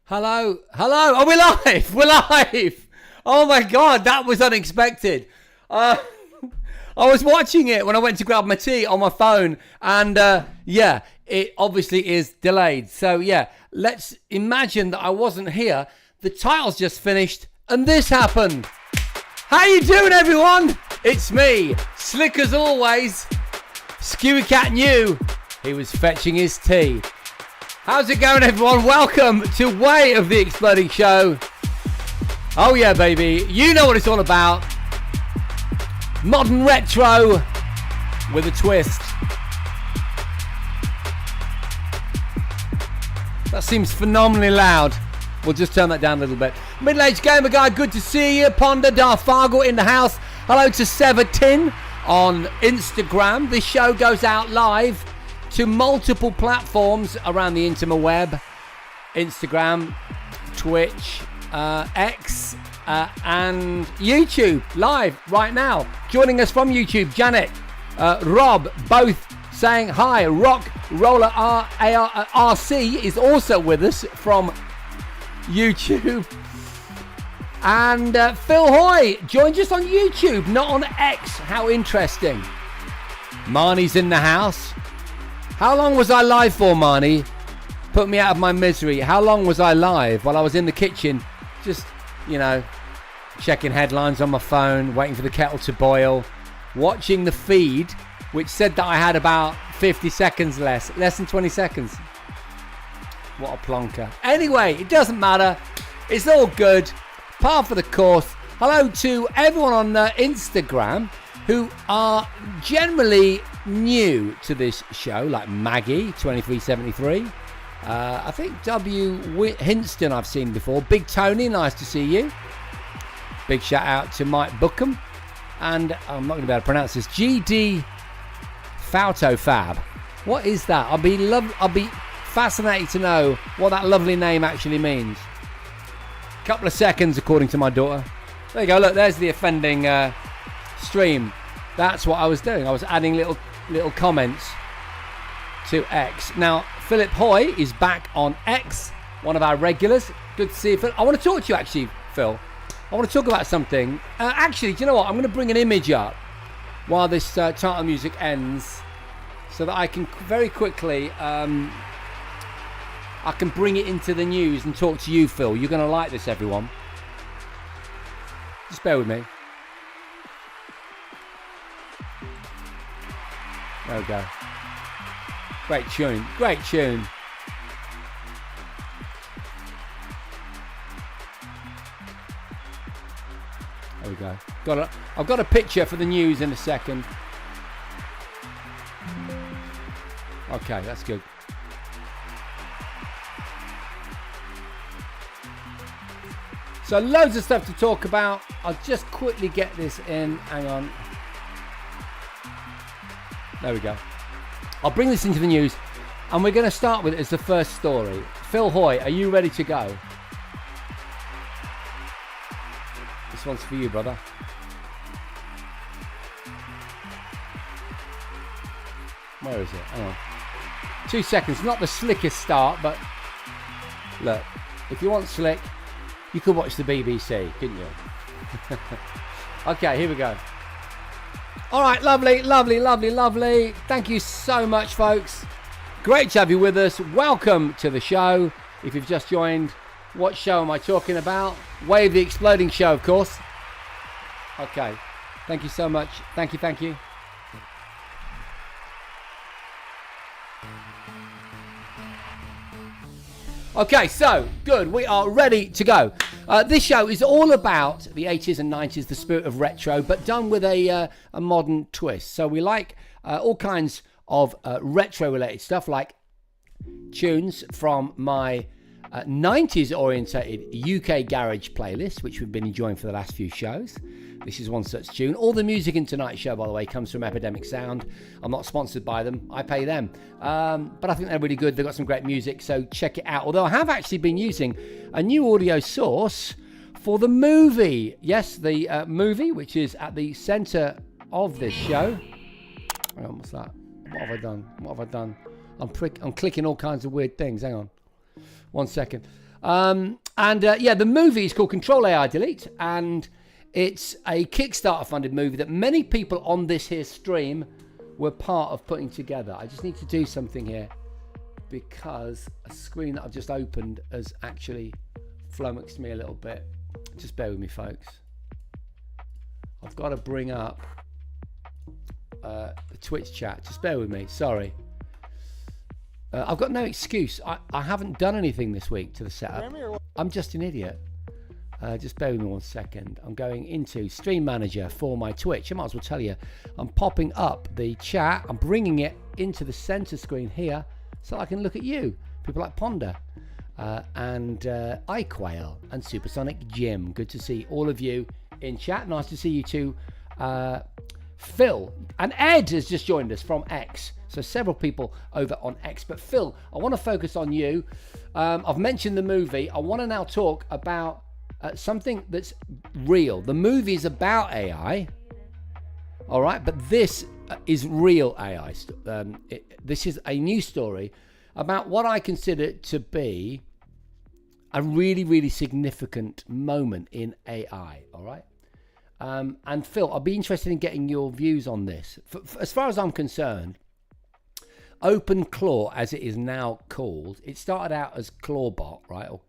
Hello, hello. Are we live? We're live. Oh my God, that was unexpected. I was watching it when I went to grab my tea on my phone, and yeah, it obviously is delayed. So yeah, let's imagine that I wasn't here. The title's just finished, and this happened. How you doing, everyone? It's me, slick as always. Skewy Cat knew he was fetching his tea. How's it going, everyone? Welcome to Way of the Exploding Show. Oh yeah, baby. You know what it's all about. Modern retro with a twist. That seems phenomenally loud. We'll just turn that down a little bit. Middle-aged gamer guy, good to see you. Ponder Darfargle in the house. Hello to Severtin on Instagram. This show goes out live to multiple platforms around the interweb. Instagram, Twitch, X, and YouTube live right now. Joining us from YouTube, Janet, Rob, both saying hi. Rock Roller RC is also with us from YouTube. And Phil Hoy joined us on YouTube, not on X. How interesting. Marnie's in the house. How long was I live for, Marnie? Put me out of my misery. How long was I live? While I was in the kitchen, just, you know, checking headlines on my phone, waiting for the kettle to boil, watching the feed, which said that I had about 50 seconds less than 20 seconds. What a plonker. Anyway, it doesn't matter. It's all good. Par for the course. Hello to everyone on Instagram who are generally new to this show, like Maggie 2373. I think W Hinston I've seen before. Big Tony, nice to see you. Big shout out to Mike Bookham, and I'm not going to be able to pronounce this. GD Fauto Fab. What is that? I'll be fascinated to know what that lovely name actually means. Couple of seconds, according to my daughter. There you go. Look, there's the offending stream. That's what I was doing. I was adding little comments to X. Now, Philip Hoy is back on X, one of our regulars. Good to see you, Phil. I want to talk to you, actually, Phil. I want to talk about something. Actually, do you know what? I'm going to bring an image up while this title music ends, so that I can very quickly I can bring it into the news and talk to you, Phil. You're going to like this, everyone. Just bear with me. There we go. Great tune. Great tune. There we go. I've got a picture for the news in a second. Okay, that's good. So loads of stuff to talk about. I'll just quickly get this in. Hang on. There we go. I'll bring this into the news, and we're going to start with it as the first story. Phil Hoy, are you ready to go? This one's for you, brother. Where is it? Hang on. 2 seconds. Not the slickest start, but look, if you want slick, you could watch the BBC, couldn't you? Okay, here we go. All right, lovely. Thank you so much, folks. Great to have you with us. Welcome to the show. If you've just joined, what show am I talking about? Way of the Exploding Show, of course. Okay, thank you so much. Thank you. Okay, so good. We are ready to go. This show is all about the 80s and 90s, the spirit of retro, but done with a modern twist. So we like all kinds of retro-related stuff, like tunes from my 90s orientated UK garage playlist, which we've been enjoying for the last few shows. This is one such tune. All the music in tonight's show, by the way, comes from Epidemic Sound. I'm not sponsored by them. I pay them. But I think they're really good. They've got some great music, so check it out. Although I have actually been using a new audio source for the movie. Yes, the movie, which is at the center of this show. Hang on, what's that? What have I done? I'm clicking all kinds of weird things. Hang on. 1 second. The movie is called Control AI Delete, and it's a Kickstarter funded movie that many people on this here stream were part of putting together. I just need to do something here because a screen that I've just opened has actually flummoxed me a little bit. Just bear with me, folks. I've got to bring up the Twitch chat. Just bear with me. Sorry. I've got no excuse. I haven't done anything this week to the setup. I'm just an idiot. Just bear with me 1 second. I'm going into Stream Manager for my Twitch. I might as well tell you, I'm popping up the chat. I'm bringing it into the center screen here so I can look at you. People like Ponder and iQuail and Supersonic Jim. Good to see all of you in chat. Nice to see you too. Phil and Ed has just joined us from X. So several people over on X. But Phil, I want to focus on you. I've mentioned the movie. I want to now talk about something that's real. The movie is about AI, all right, but this is real AI. This is a new story about what I consider to be a really, really significant moment in AI, all right? And Phil, I'll be interested in getting your views on this. As far as I'm concerned, OpenClaw, as it is now called, it started out as Clawbot, right? Or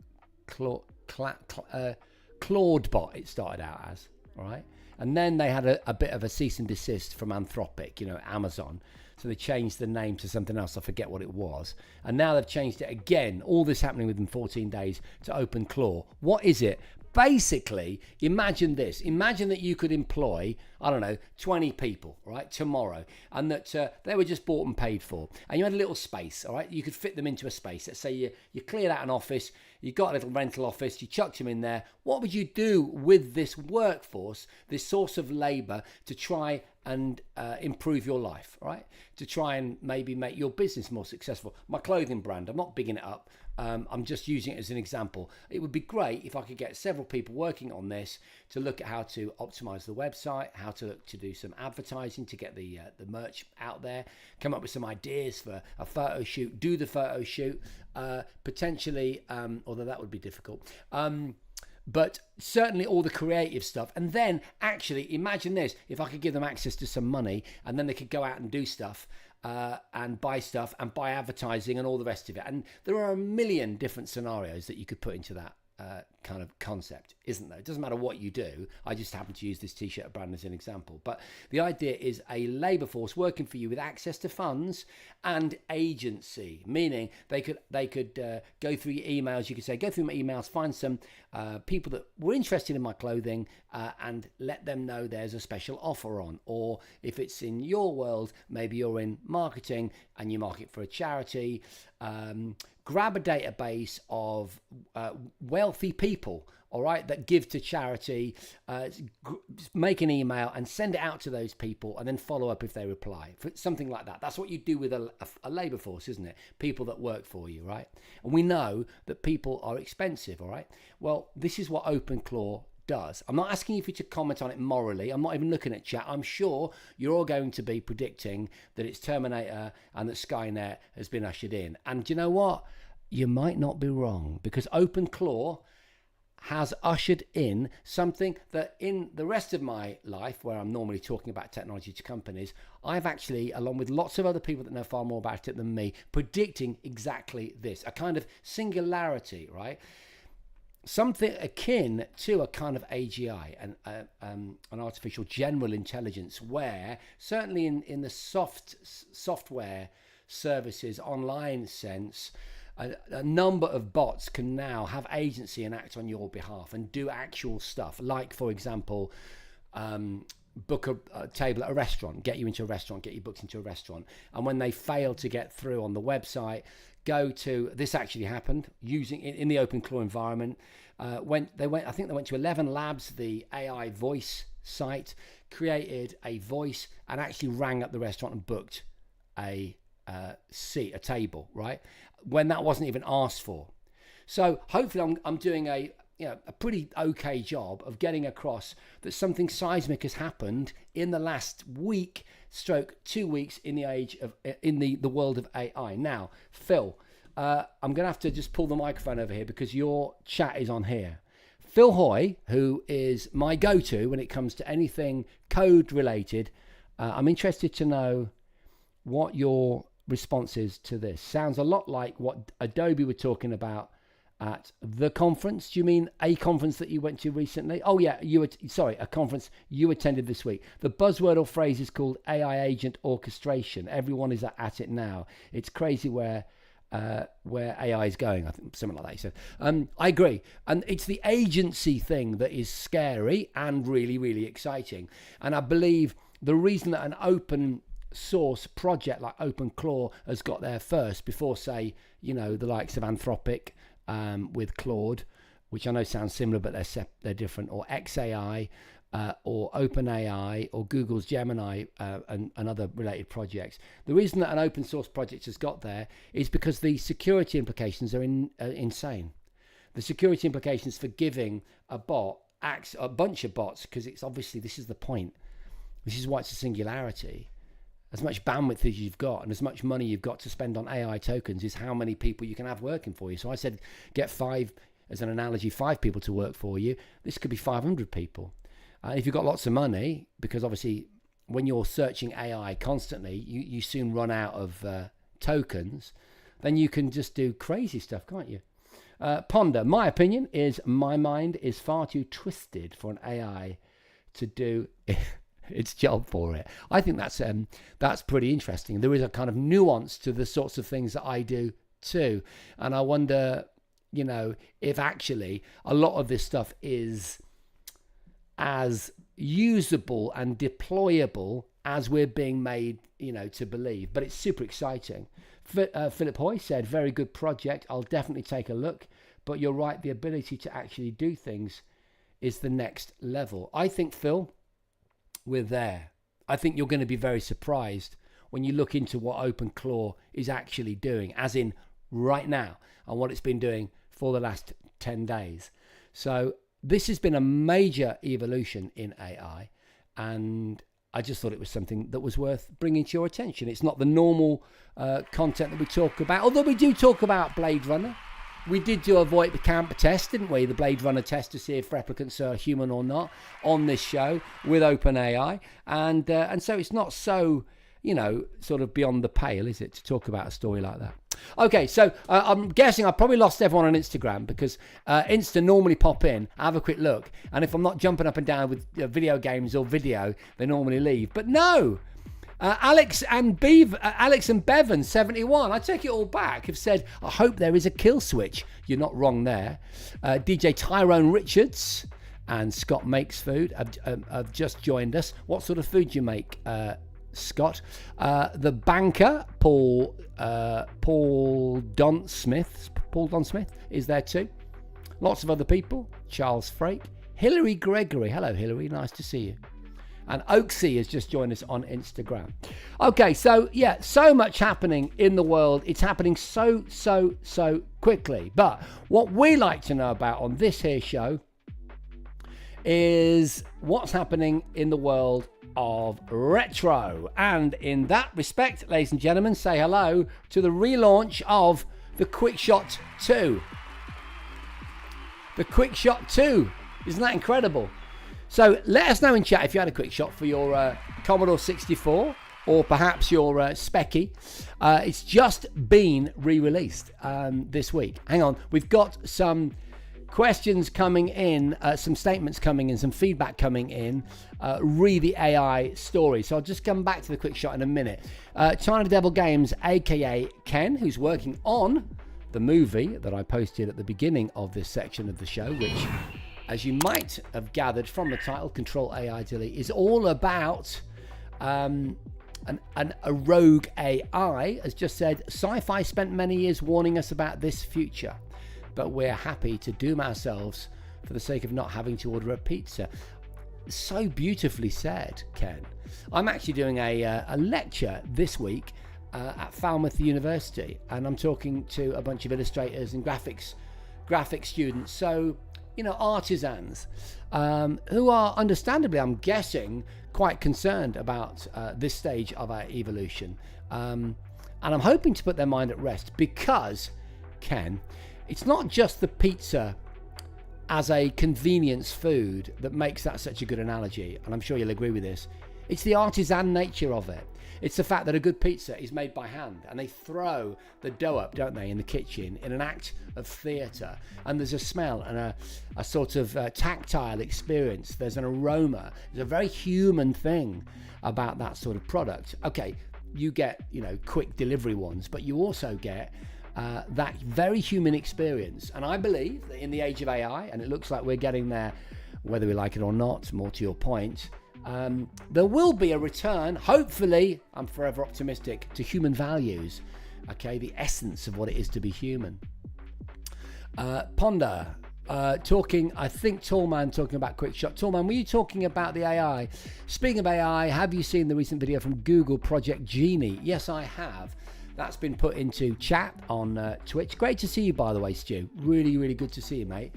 Claudebot it started out as, all right? And then they had a bit of a cease and desist from Anthropic, Amazon. So they changed the name to something else. I forget what it was. And now they've changed it again. All this happening within 14 days to OpenClaw. What is it? Basically, imagine this. Imagine that you could employ, 20 people, right, tomorrow, and that they were just bought and paid for. And you had a little space, all right? You could fit them into a space. Let's say you cleared out an office, you got a little rental office, you chucked them in there. What would you do with this workforce, this source of labor, to try and improve your life, right? To try and maybe make your business more successful. My clothing brand, I'm not bigging it up. I'm just using it as an example. It would be great if I could get several people working on this to look at how to optimize the website, how to look to do some advertising to get the merch out there, come up with some ideas for a photo shoot, do the photo shoot, potentially, although that would be difficult. But certainly all the creative stuff. And then actually imagine this, if I could give them access to some money and then they could go out and do stuff and buy stuff and buy advertising and all the rest of it. And there are a million different scenarios that you could put into that kind of concept, isn't there? It doesn't matter what you do. I just happen to use this t-shirt brand as an example. But the idea is a labor force working for you with access to funds and agency, meaning they could go through your emails. You could say, go through my emails, find some people that were interested in my clothing and let them know there's a special offer on. Or if it's in your world, maybe you're in marketing and you market for a charity, grab a database of wealthy people, all right, that give to charity, make an email and send it out to those people and then follow up if they reply. Something like that. That's what you do with a labor force, isn't it? People that work for you, right? And we know that people are expensive, all right? Well, this is what OpenClaw does. I'm not asking you to comment on it morally. I'm not even looking at chat. I'm sure you're all going to be predicting that it's Terminator and that Skynet has been ushered in. And do you know what? You might not be wrong, because OpenClaw has ushered in something that in the rest of my life, where I'm normally talking about technology to companies, I've actually, along with lots of other people that know far more about it than me, predicting exactly this, a kind of singularity, right? Something akin to a kind of AGI, an artificial general intelligence, where certainly in the software services online sense, a number of bots can now have agency and act on your behalf and do actual stuff, like, for example, book a table at a restaurant, get you into a restaurant, get you booked into a restaurant. And when they fail to get through on the website, go to, this actually happened using in the OpenClaw environment. I think they went to 11 Labs, the AI voice site, created a voice and actually rang up the restaurant and booked a table, right? When that wasn't even asked for. So hopefully I'm doing a pretty okay job of getting across that something seismic has happened in the last week / 2 weeks in the age of in the world of AI. Now, Phil, I'm going to have to just pull the microphone over here because your chat is on here. Phil Hoy, who is my go-to when it comes to anything code related, I'm interested to know what your response is to this. Sounds a lot like what Adobe were talking about at the conference. Do you mean a conference that you went to recently? Oh yeah, a conference you attended this week. The buzzword or phrase is called AI agent orchestration. Everyone is at it now. It's crazy where AI is going. I think something like that. He said. I agree, and it's the agency thing that is scary and really, really exciting. And I believe the reason that an open source project like OpenClaw has got there first before, say, the likes of Anthropic with Claude, which I know sounds similar, but they're different, or XAI, or OpenAI, or Google's Gemini, and other related projects. The reason that an open source project has got there is because the security implications are insane. The security implications for giving a bunch of bots, because it's obviously, this is the point. This is why it's a singularity. As much bandwidth as you've got and as much money you've got to spend on AI tokens is how many people you can have working for you. So I said, get 5, as an analogy, 5 people to work for you. This could be 500 people. If you've got lots of money, because obviously when you're searching AI constantly, you soon run out of tokens, then you can just do crazy stuff, can't you? Ponder, my opinion is my mind is far too twisted for an AI to do its job for it. I think that's pretty interesting. There is a kind of nuance to the sorts of things that I do too. And I wonder, if actually a lot of this stuff is as usable and deployable as we're being made, to believe. But it's super exciting. Philip Hoy said, very good project. I'll definitely take a look. But you're right, the ability to actually do things is the next level. I think, Phil, we're there. I think you're going to be very surprised when you look into what OpenClaw is actually doing, as in right now, and what it's been doing for the last 10 days. So this has been a major evolution in AI, and I just thought it was something that was worth bringing to your attention. It's not the normal content that we talk about, although we do talk about Blade Runner. We did do a Void the Camp test, didn't we? The Blade Runner test to see if replicants are human or not on this show with OpenAI. And so it's not so, sort of beyond the pale, is it, to talk about a story like that? Okay, so I'm guessing I probably lost everyone on Instagram because Insta normally pop in, have a quick look. And if I'm not jumping up and down with video games or video, they normally leave. But no! Alex and Bevan 71, I take it all back, have said, I hope there is a kill switch. You're not wrong there. DJ Tyrone Richards and Scott Makes Food have just joined us. What sort of food do you make, Scott? The banker, Paul Don Smith is there too. Lots of other people. Charles Frake. Hilary Gregory. Hello, Hilary. Nice to see you. And Oaksy has just joined us on Instagram. Okay, so yeah, so much happening in the world. It's happening so quickly. But what we like to know about on this here show is what's happening in the world of retro. And in that respect, ladies and gentlemen, say hello to the relaunch of the QuickShot II. The QuickShot II. Isn't that incredible? So let us know in chat if you had a quick shot for your Commodore 64 or perhaps your Specky. It's just been re-released this week. Hang on, we've got some questions coming in, some statements coming in, some feedback coming in, re the AI story. So I'll just come back to the quick shot in a minute. China Devil Games, aka Ken, who's working on the movie that I posted at the beginning of this section of the show, which, as you might have gathered from the title, Control AI Delete, is all about a rogue AI, has just said, sci-fi spent many years warning us about this future, but we're happy to doom ourselves for the sake of not having to order a pizza. So beautifully said, Ken. I'm actually doing a lecture this week at Falmouth University, and I'm talking to a bunch of illustrators and graphics students. So, artisans who are understandably, I'm guessing, quite concerned about this stage of our evolution. And I'm hoping to put their mind at rest, because Ken, it's not just the pizza as a convenience food that makes that such a good analogy, and I'm sure you'll agree with this. It's the artisan nature of it. It's the fact that a good pizza is made by hand, and they throw the dough up, don't they, in the kitchen in an act of theatre, and there's a smell and a sort of tactile experience. There's an aroma. There's a very human thing about that sort of product. Okay, you get, quick delivery ones, but you also get that very human experience. And I believe that in the age of AI, and it looks like we're getting there, whether we like it or not, more to your point, there will be a return, hopefully, I'm forever optimistic, to human values, okay, the essence of what it is to be human. Ponder, talking, I think Tallman talking about QuickShot. Tallman, were you talking about the AI? Speaking of AI, have you seen the recent video from Google Project Genie? Yes, I have. That's been put into chat on Twitch. Great to see you, by the way, Stu. Really, really good to see you, mate.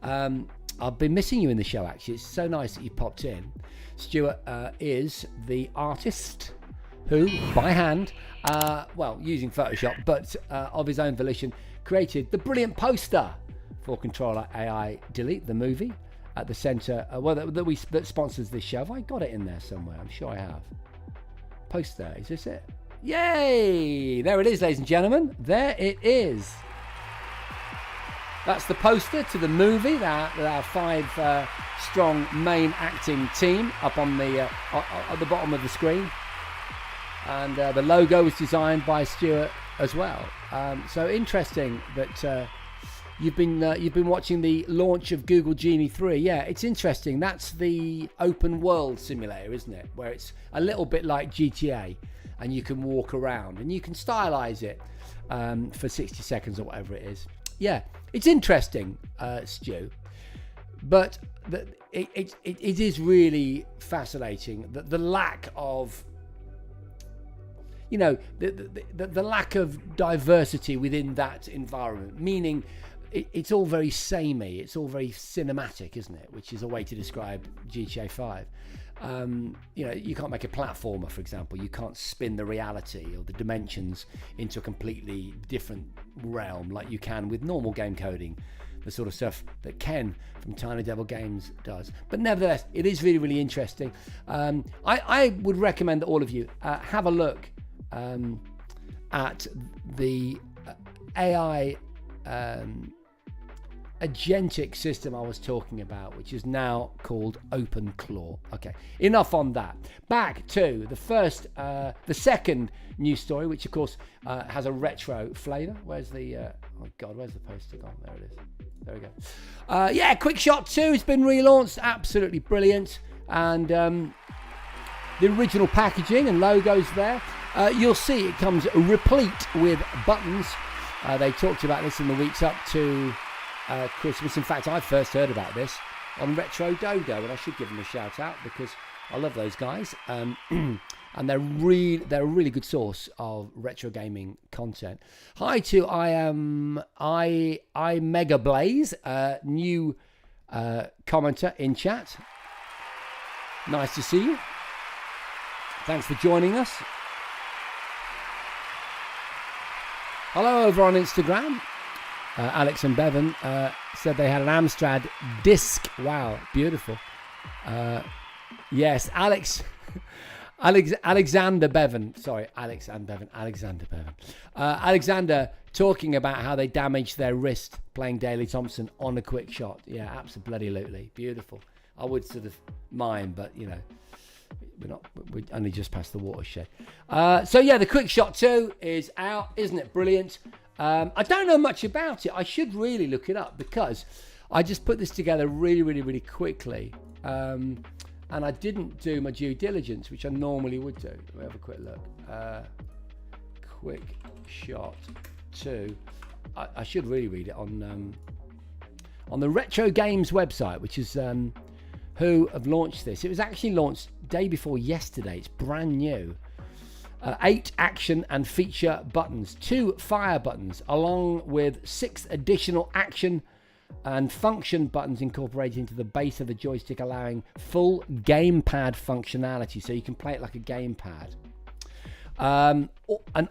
I've been missing you in the show, actually. It's so nice that you popped in. Stuart is the artist who, by hand, using Photoshop, but of his own volition, created the brilliant poster for Controller AI Delete, the movie, at the centre, that sponsors this show. Have I got it in there somewhere? I'm sure I have. Poster, is this it? Yay! There it is, ladies and gentlemen. There it is. That's the poster to the movie that our 5 strong main acting team up on the at the bottom of the screen, and the logo was designed by Stuart as well. So interesting that you've been watching the launch of Google Genie 3. Yeah, it's interesting. That's the open world simulator, isn't it? Where it's a little bit like GTA, and you can walk around and you can stylize it for 60 seconds or whatever it is. Yeah, it's interesting, Stu, but it is really fascinating that the lack of, the lack of diversity within that environment, meaning it's all very samey, it's all very cinematic, isn't it? Which is a way to describe GTA 5. You can't make a platformer, for example. You can't spin the reality or the dimensions into a completely different realm like you can with normal game coding, the sort of stuff that Ken from Tiny Devil Games does. But nevertheless, it is really, really interesting. I would recommend that all of you have a look at the AI agentic system I was talking about, which is now called OpenClaw. Okay, enough on that. Back to the second news story, which of course has a retro flavour. Where's the where's the poster gone? There it is. There we go. QuickShot 2 has been relaunched. Absolutely brilliant. And the original packaging and logos there. You'll see it comes replete with buttons. They talked about this in the weeks up to Christmas. In fact, I first heard about this on Retro Dodo, and I should give them a shout out because I love those guys, and they're a really good source of retro gaming content. Hi to I Mega Blaze, new commenter in chat. Nice to see you. Thanks for joining us. Hello over on Instagram. Alex and Bevan said they had an Amstrad disc. Wow, beautiful. Yes, Alexander Bevan. Sorry, Alex and Bevan. Alexander Bevan. Alexander talking about how they damaged their wrist playing Daley Thompson on a quick shot. Yeah, absolutely. Beautiful. I would sort of mime, but we're only just past the watershed. The QuickShot 2 is out. Isn't it brilliant? I don't know much about it. I should really look it up because I just put this together really, really, really quickly. And I didn't do my due diligence, which I normally would do. Let me have a quick look. QuickShot 2. I should really read it on the Retro Games website, which is who have launched this. It was actually launched day before yesterday. It's brand new. 8 action and feature buttons, 2 fire buttons, along with 6 additional action and function buttons incorporated into the base of the joystick, allowing full gamepad functionality, so you can play it like a gamepad. An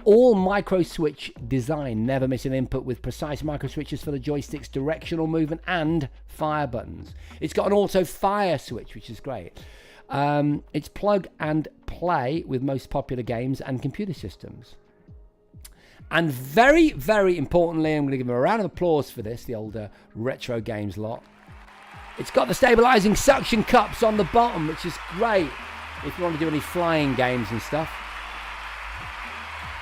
all micro switch design, never missing input with precise micro switches for the joystick's directional movement and fire buttons. It's got an auto fire switch, which is great. It's plug and play with most popular games and computer systems. And very, very importantly, I'm going to give them a round of applause for this, the older retro games lot. It's got the stabilizing suction cups on the bottom, which is great if you want to do any flying games and stuff.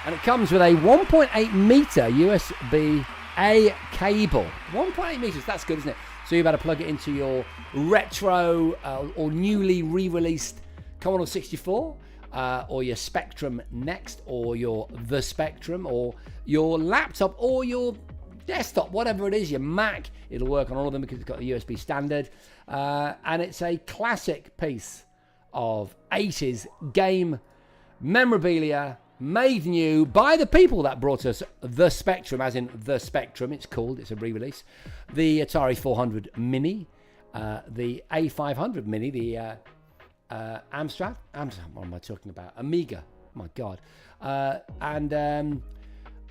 And it comes with a 1.8 meter USB-A cable. 1.8 meters, that's good, isn't it? So you better plug it into your retro or newly re-released Commodore 64, or your Spectrum Next, or your The Spectrum, or your laptop, or your desktop, whatever it is, your Mac. It'll work on all of them because it's got the USB standard. And it's a classic piece of 80s game memorabilia, made new by the people that brought us the Spectrum, as in the Spectrum, it's called, it's a re-release. The Atari 400 Mini, the A500 Mini, the Amstrad, what am I talking about? Amiga, my God. And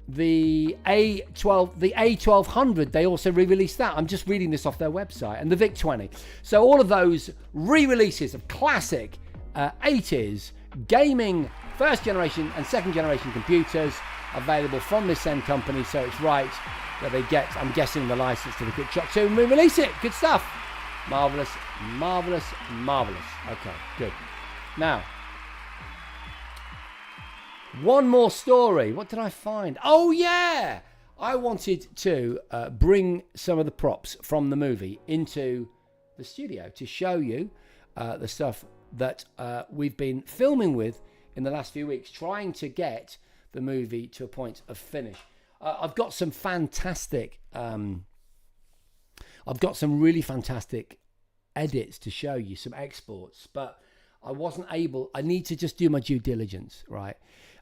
the A1200, they also re-released that. I'm just reading this off their website. And the VIC-20. So all of those re-releases of classic 80s gaming first generation and second generation computers available from this same company, so it's right that they get, I'm guessing, the license to the QuickShot II and re-release it. Good stuff. Marvelous, marvelous, marvelous. Okay, good. Now, one more story. What did I find? Oh yeah, I wanted to bring some of the props from the movie into the studio to show you the stuff that we've been filming with in the last few weeks, trying to get the movie to a point of finish. I've got some fantastic, I've got some really fantastic edits to show you, some exports, but I wasn't able, I need to just do my due diligence, right?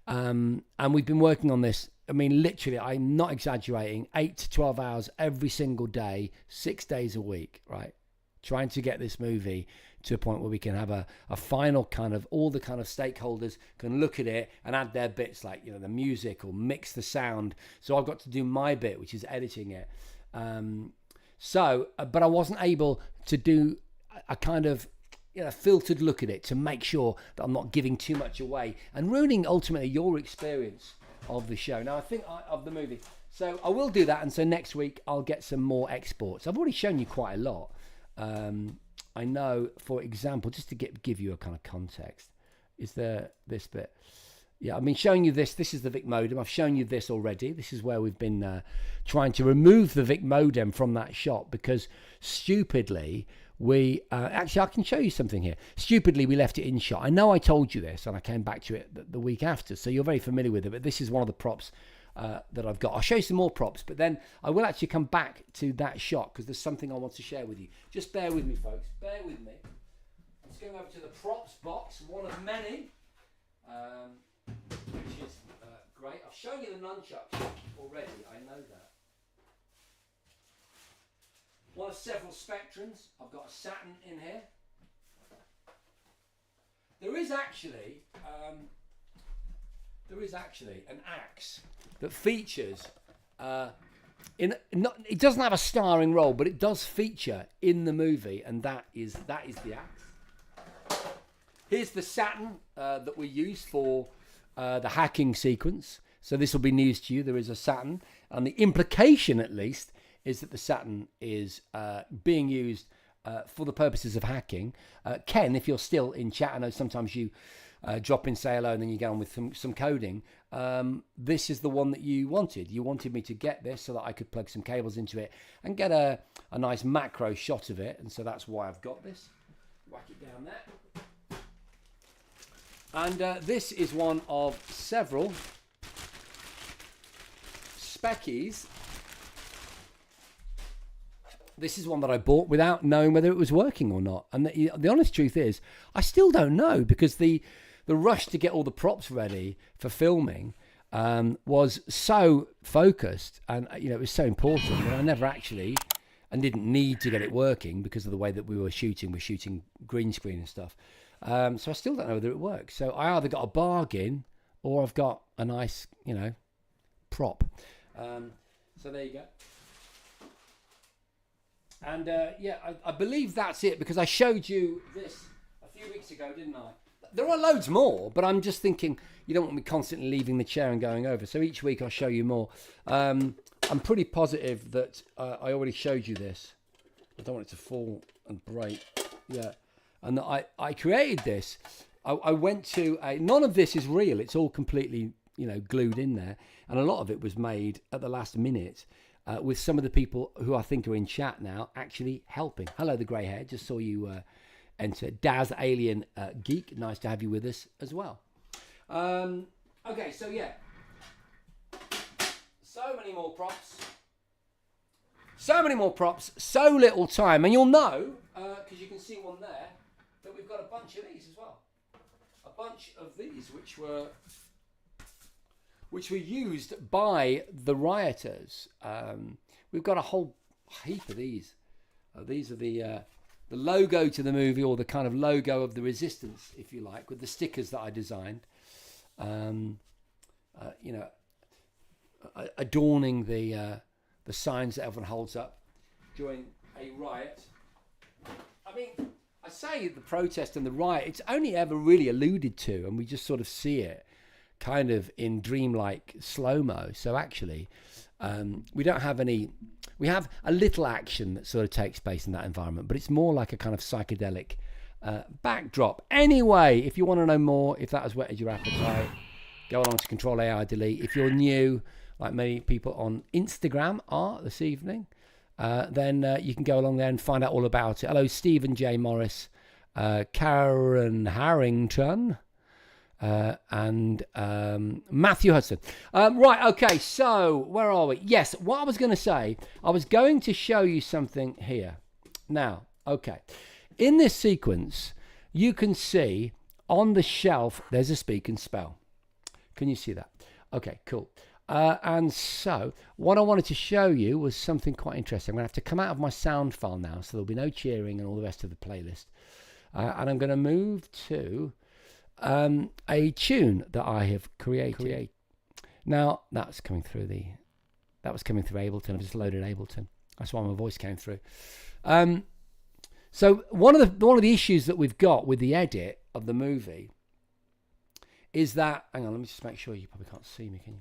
And we've been working on this, I mean, literally, I'm not exaggerating, 8 to 12 hours every single day, 6 days a week, right? Trying to get this movie to a point where we can have a final kind of, all the kind of stakeholders can look at it and add their bits, like, you know, the music or mix the sound. So I've got to do my bit, which is editing it. But I wasn't able to do a kind of, you know, filtered look at it to make sure that I'm not giving too much away and ruining ultimately your experience of the show. Now, I think of the movie. So I will do that. And so next week I'll get some more exports. I've already shown you quite a lot. I know, for example, just to give you a kind of context, is there this bit? Yeah, I've been showing you this. This is the VIC modem. I've shown you this already. This is where we've been trying to remove the VIC modem from that shot because stupidly we... actually, I can show you something here. Stupidly, we left it in shot. I know I told you this and I came back to it the week after, so you're very familiar with it, but this is one of the props that I've got. I'll show you some more props, but then I will actually come back to that shot because there's something I want to share with you. Just bear with me, folks. Bear with me. Let's go over to the props box, one of many, which is great. I've shown you the nunchucks already. I know that. One of several Spectrums. I've got a Saturn in here. There is actually an axe that features it doesn't have a starring role, but it does feature in the movie, and that is the axe. Here's the Saturn that we use for the hacking sequence. So this will be news to you. There is a Saturn, and the implication, at least, is that the Saturn is being used for the purposes of hacking. Ken, if you're still in chat, I know sometimes you drop in, say hello, and then you get on with some coding. This is the one that you wanted. You wanted me to get this so that I could plug some cables into it and get a nice macro shot of it. And so that's why I've got this. Whack it down there. And this is one of several Speckies. This is one that I bought without knowing whether it was working or not. And the honest truth is, I still don't know, because the rush to get all the props ready for filming was so focused, and it was so important that I never actually, and didn't need to get it working because of the way that we were shooting. We're shooting green screen and stuff. So I still don't know whether it works. So I either got a bargain or I've got a nice, prop. So there you go. And I believe that's it, because I showed you this a few weeks ago, didn't I? There are loads more, but I'm just thinking you don't want me constantly leaving the chair and going over. So each week I'll show you more. I'm pretty positive that I already showed you this. I don't want it to fall and break. Yeah. And I created this. I went to none of this is real. It's all completely, glued in there. And a lot of it was made at the last minute with some of the people who I think are in chat now actually helping. Hello, the grey hair. Just saw you enter. Daz Alien Geek. Nice to have you with us as well. Okay, so yeah. So many more props. So many more props. So little time. And you'll know, because you can see one there, that we've got a bunch of these as well. A bunch of these which were used by the rioters. We've got a whole heap of these. These are the logo to the movie, or the kind of logo of the resistance, if you like, with the stickers that I designed. Adorning the signs that everyone holds up during a riot. I mean, I say the protest and the riot, it's only ever really alluded to, and we just sort of see it kind of in dreamlike slow-mo. So actually, we don't have any... We have a little action that sort of takes place in that environment, but it's more like a kind of psychedelic backdrop. Anyway, if you want to know more, if that has whetted your appetite, go along to Control AI Delete. If you're new, like many people on Instagram are this evening, then you can go along there and find out all about it. Hello, Stephen J. Morris, Karen Harrington, and Matthew Hudson. Right, okay, so where are we? Yes, what I was going to say, I was going to show you something here. Now, okay, in this sequence, you can see on the shelf, there's a speak and spell. Can you see that? Okay, cool. And so what I wanted to show you was something quite interesting. I'm going to have to come out of my sound file now, so there'll be no cheering and all the rest of the playlist. And I'm going to move to a tune that I have created. Now, that's coming through that was coming through Ableton. I've just loaded Ableton. That's why my voice came through. So one of the issues that we've got with the edit of the movie is that, hang on, let me just make sure you probably can't see me, can you?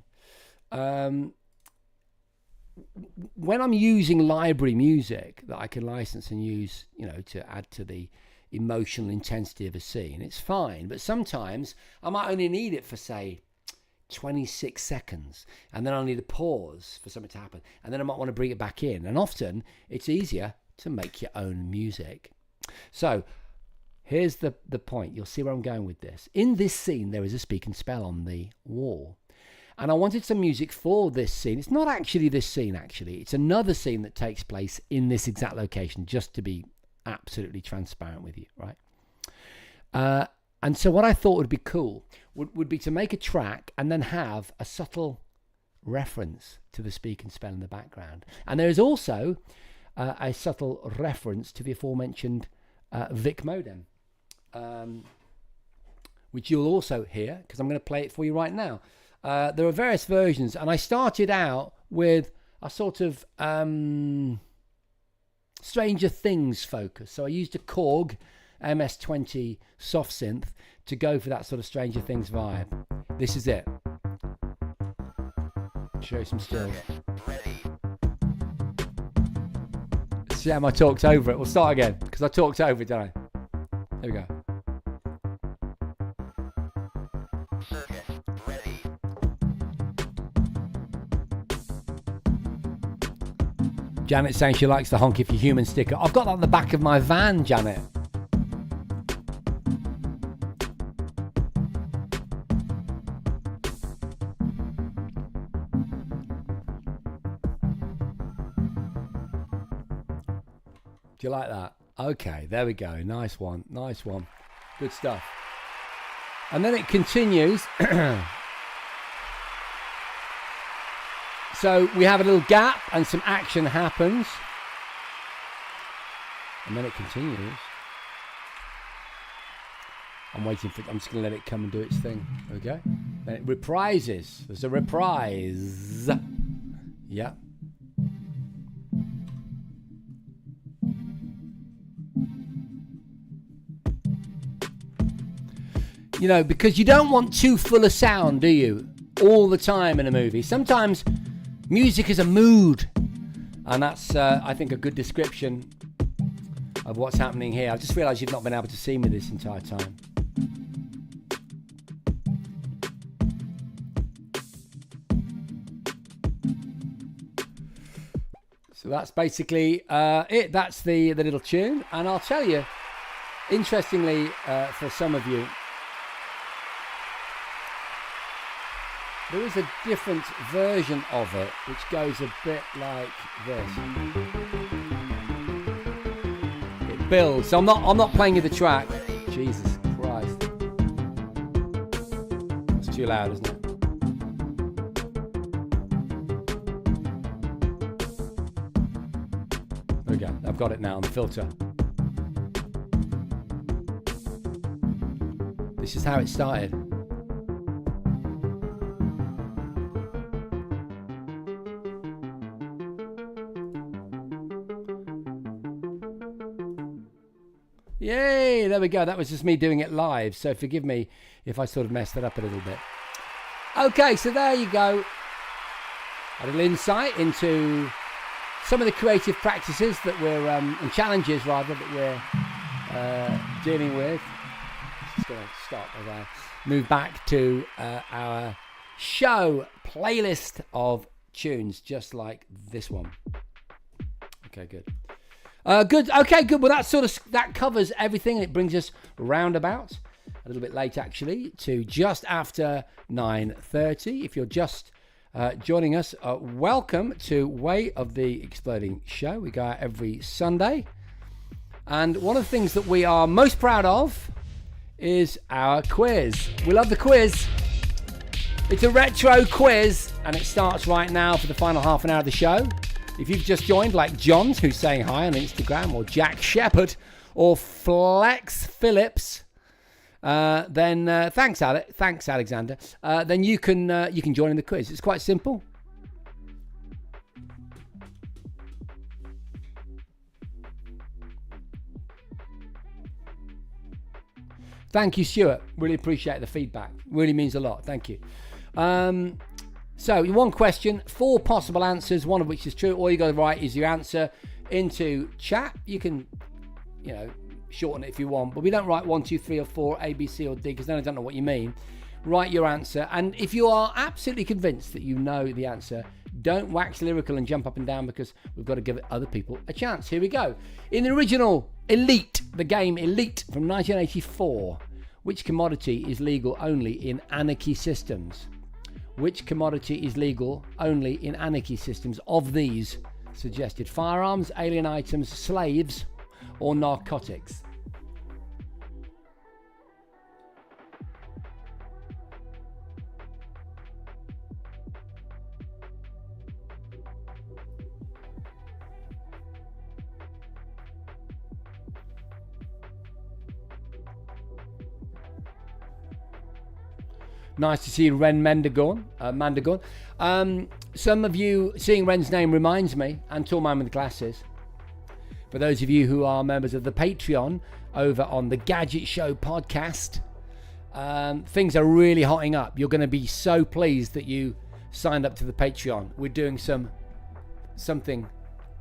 When I'm using library music that I can license and use, to add to the emotional intensity of a scene, it's fine. But sometimes I might only need it for, say, 26 seconds, and then I'll need a pause for something to happen, and then I might want to bring it back in. And often it's easier to make your own music. So here's the point. You'll see where I'm going with this. In this scene, there is a speak and spell on the wall. And I wanted some music for this scene. It's not actually this scene, actually. It's another scene that takes place in this exact location, just to be absolutely transparent with you, right? And so what I thought would be cool would be to make a track and then have a subtle reference to the speak and spell in the background. And there is also a subtle reference to the aforementioned Vic modem, which you'll also hear, because I'm going to play it for you right now. There are various versions, and I started out with a sort of Stranger Things focus. So I used a Korg MS-20 soft synth to go for that sort of Stranger Things vibe. This is it. Show you some stills. See how I talked over it. We'll start again, because I talked over it, didn't I? Here we go. Janet saying she likes the honk if you're human sticker. I've got that on the back of my van, Janet. Do you like that? Okay, there we go. Nice one. Nice one. Good stuff. And then it continues. So we have a little gap and some action happens. And then it continues. I'm just going to let it come and do its thing. There we go. Then it reprises. There's a reprise. Yeah. You know, because you don't want too full of sound, do you? All the time in a movie. Sometimes music is a mood. And that's, I think, a good description of what's happening here. I just realised you've not been able to see me this entire time. So that's basically it. That's the little tune. And I'll tell you, interestingly, for some of you, there is a different version of it which goes a bit like this. It builds. So I'm not playing you the track. Jesus Christ. It's too loud, isn't it? There we go. I've got it now on the filter. This is how it started. Yay, there we go. That was just me doing it live, so forgive me if I sort of messed it up a little bit. Okay, so there you go. A little insight into some of the creative practices that we're, and challenges rather, that we're dealing with. Just going to stop as I move back to our show playlist of tunes, just like this one. Okay, good. Good. Okay, good. Well, that covers everything. It brings us roundabout a little bit late, actually, to just after 9:30. If you're just joining us, welcome to Way of the Exploding Show. We go out every Sunday, and one of the things that we are most proud of is our quiz. We love the quiz. It's a retro quiz, and it starts right now for the final half an hour of the show. If you've just joined, like Johns, who's saying hi on Instagram, or Jack Shepherd, or Flex Phillips, then thanks, Alexander. Then you can join in the quiz. It's quite simple. Thank you, Stuart. Really appreciate the feedback. Really means a lot. Thank you. So, one question, 4 possible answers, one of which is true. All you got to write is your answer into chat. You can, shorten it if you want, but we don't write 1, 2, 3, or 4, A, B, C, or D, because then I don't know what you mean. Write your answer, and if you are absolutely convinced that you know the answer, don't wax lyrical and jump up and down, because we've got to give other people a chance. Here we go. In the original Elite, the game Elite from 1984, which commodity is legal only in anarchy systems? Which commodity is legal only in anarchy systems of these suggested? Firearms, alien items, slaves, or narcotics? Nice to see Ren Mandagon. Some of you, seeing Ren's name reminds me, and Tall Man with Glasses. For those of you who are members of the Patreon over on the Gadget Show podcast, things are really hotting up. You're going to be so pleased that you signed up to the Patreon. We're doing something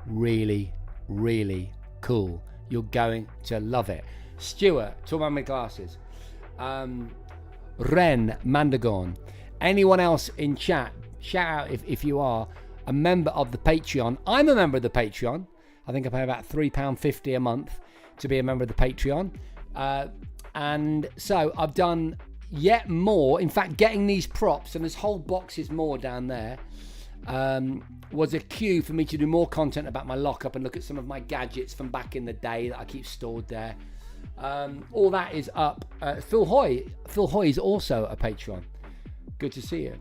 really, really cool. You're going to love it. Stuart, Tall Man with Glasses. Ren Mandagon. Anyone else in chat, shout out if you are a member of the Patreon. I'm a member of the Patreon. I think I pay about £3.50 a month to be a member of the Patreon. And so I've done yet more. In fact, getting these props, and there's whole boxes more down there, was a cue for me to do more content about my lockup and look at some of my gadgets from back in the day that I keep stored there. All that is up. Phil Hoy is also a Patreon. Good to see you.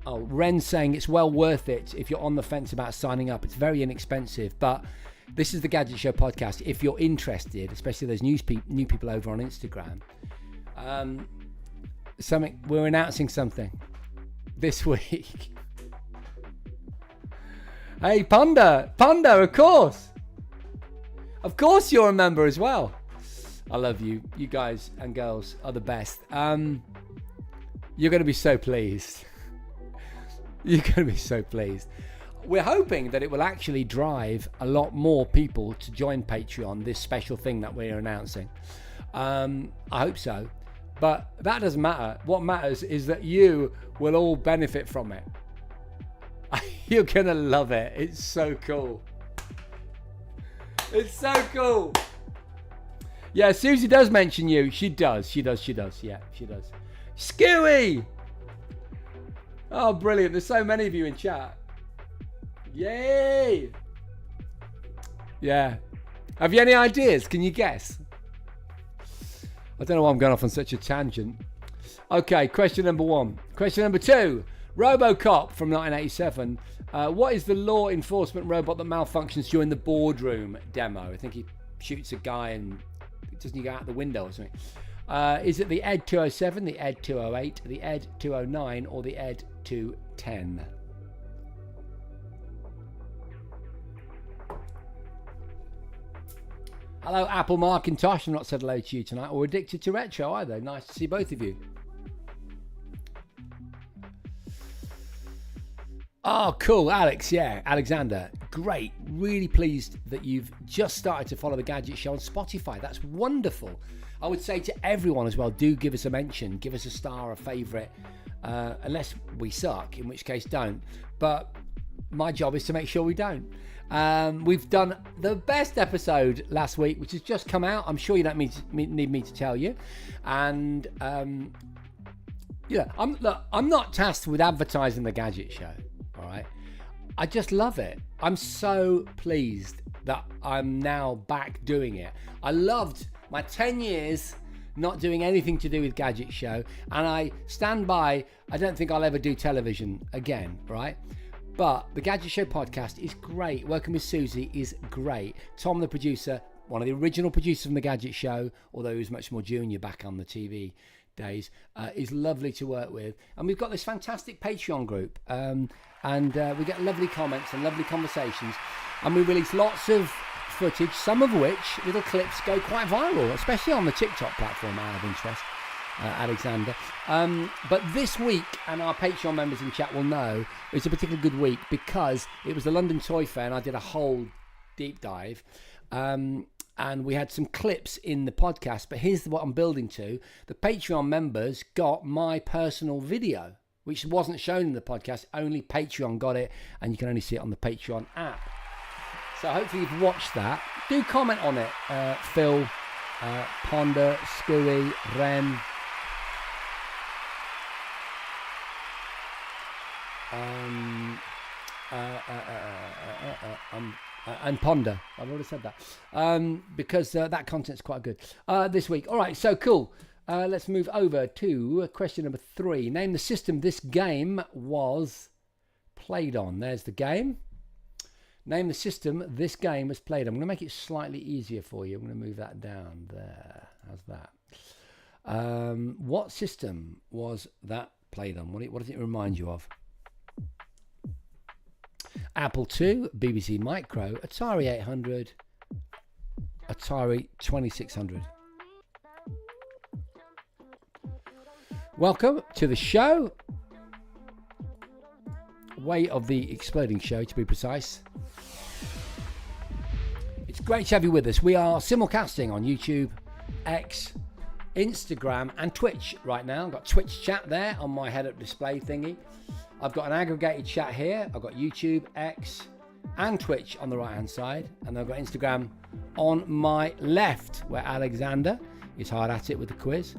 Oh, Ren's saying it's well worth it if you're on the fence about signing up. It's very inexpensive, but this is the Gadget Show podcast. If you're interested, especially those new people over on Instagram, We're announcing something this week. Hey, Panda, of course you're a member as well. I love you. You guys and girls are the best. You're going to be so pleased. You're going to be so pleased. We're hoping that it will actually drive a lot more people to join Patreon, this special thing that we're announcing. I hope so. But that doesn't matter. What matters is that you will all benefit from it. You're going to love it. It's so cool. It's so cool. Yeah, Susie does mention you. She does. Yeah, she does. Skewy! Oh, brilliant. There's so many of you in chat. Yay! Yeah. Have you any ideas? Can you guess? I don't know why I'm going off on such a tangent. Okay, question number 1. Question number 2. RoboCop from 1987. What is the law enforcement robot that malfunctions during the boardroom demo? I think he shoots a guy and doesn't he go out the window or something? Is it the ED 207, the ED 208, the ED 209, or the ED 210? Hello, Apple Macintosh. I've not said hello to you tonight. Or Addicted to Retro either. Nice to see both of you. Oh, cool, Alex. Yeah, Alexander. Great. Really pleased that you've just started to follow the Gadget Show on Spotify. That's wonderful. I would say to everyone as well, do give us a mention. Give us a star, a favourite. Unless we suck, in which case don't. But my job is to make sure we don't. We've done the best episode last week, which has just come out. I'm sure you don't need me to tell you. And I'm not tasked with advertising the Gadget Show. All right, I just love it. I'm so pleased that I'm now back doing it. I loved my 10 years not doing anything to do with Gadget Show, and I stand by. I don't think I'll ever do television again, right? But the Gadget Show podcast is great. Working with Susie is great. Tom, the producer, one of the original producers from the Gadget Show, although he was much more junior back on the TV days, is lovely to work with. And we've got this fantastic Patreon group, and we get lovely comments and lovely conversations. And we release lots of footage, some of which, little clips, go quite viral, especially on the TikTok platform out of interest. Alexander. But this week, and our Patreon members in chat will know, it's a particularly good week because it was the London Toy Fair and I did a whole deep dive. And we had some clips in the podcast, but here's what I'm building to. The Patreon members got my personal video, which wasn't shown in the podcast. Only Patreon got it, and you can only see it on the Patreon app. So hopefully you've watched that. Do comment on it. Phil, Ponder, Scooey, Ren, and Ponder. I've already said that because that content's quite good this week. All right, so cool. Let's move over to question number 3. Name the system this game was played on. There's the game. Name the system this game was played on. I'm going to make it slightly easier for you. I'm going to move that down there. How's that? What system was that played on? What does it remind you of? Apple II, BBC Micro, Atari 800, Atari 2600. Welcome to the show. Way of the exploding show, to be precise. It's great to have you with us. We are simulcasting on YouTube, X, Instagram, and Twitch right now. I've got Twitch chat there on my head-up display thingy. I've got an aggregated chat here. I've got YouTube, X, and Twitch on the right-hand side. And I've got Instagram on my left, where Alexander is hard at it with the quiz.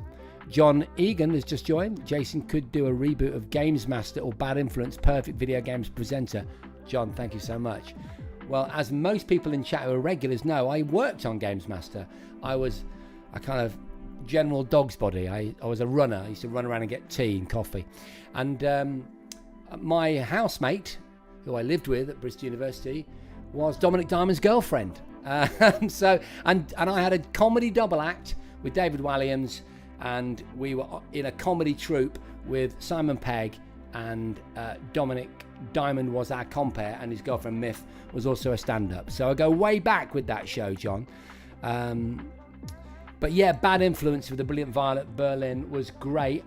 John Egan has just joined. Jason could do a reboot of Games Master or Bad Influence, perfect video games presenter. John, thank you so much. Well, as most people in chat who are regulars know, I worked on Games Master. I was a kind of general dog's body. I was a runner. I used to run around and get tea and coffee. And my housemate, who I lived with at Bristol University, was Dominic Diamond's girlfriend. And I had a comedy double act with David Walliams and we were in a comedy troupe with Simon Pegg and Dominic Diamond was our compere, and his girlfriend Myth was also a stand-up. So I go way back with that show, John. But yeah, Bad Influence with the Brilliant Violet Berlin was great.